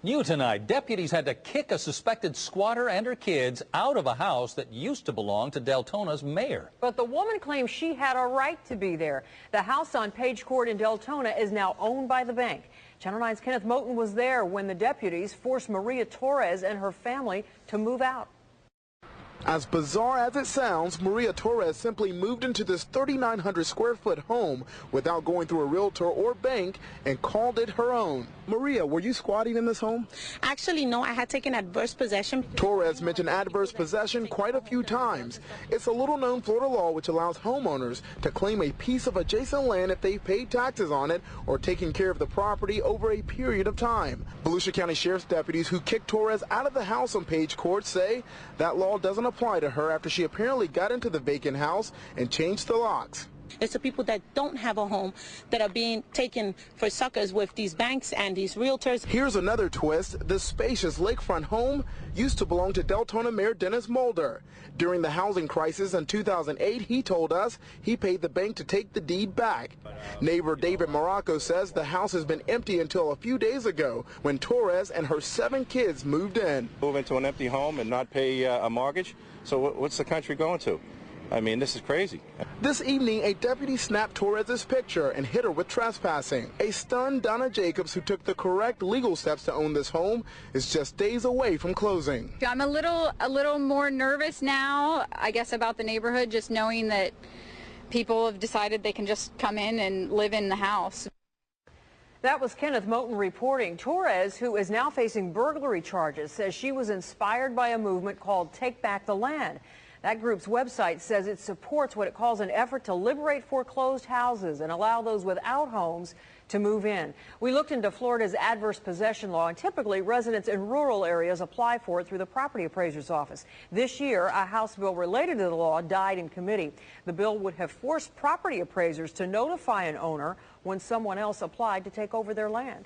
New tonight, deputies had to kick a suspected squatter and her kids out of a house that used to belong to Deltona's mayor. But the woman claims she had a right to be there. The house on Page Court in Deltona is now owned by the bank. Channel 9's Kenneth Moten was there when the deputies forced Maria Torres and her family to move out. As bizarre as it sounds, Maria Torres simply moved into this 3,900 square foot home without going through a realtor or bank and called it her own. Maria, were you squatting in this home? Actually, no, I had taken adverse possession. Torres mentioned adverse possession quite a few times. It's a little-known Florida law which allows homeowners to claim a piece of adjacent land if they've paid taxes on it or taken care of the property over a period of time. Volusia County Sheriff's deputies who kicked Torres out of the house on Page Court say that law doesn't apply to her after she apparently got into the vacant house and changed the locks. It's the people that don't have a home that are being taken for suckers with these banks and these realtors. Here's another twist. This spacious lakefront home used to belong to Deltona Mayor Dennis Mulder. During the housing crisis in 2008, he told us he paid the bank to take the deed back. Neighbor David Morocco says the house has been empty until a few days ago when Torres and her 7 kids moved in. Move into an empty home and not pay a mortgage? So what's the country going to? I mean, this is crazy. This evening, a deputy snapped Torres' picture and hit her with trespassing. A stunned Donna Jacobs, who took the correct legal steps to own this home, is just days away from closing. I'm a little more nervous now, I guess, about the neighborhood, just knowing that people have decided they can just come in and live in the house. That was Kenneth Moten reporting. Torres, who is now facing burglary charges, says she was inspired by a movement called Take Back the Land. That group's website says it supports what it calls an effort to liberate foreclosed houses and allow those without homes to move in. We looked into Florida's adverse possession law, and typically residents in rural areas apply for it through the property appraiser's office. This year, a House bill related to the law died in committee. The bill would have forced property appraisers to notify an owner when someone else applied to take over their land.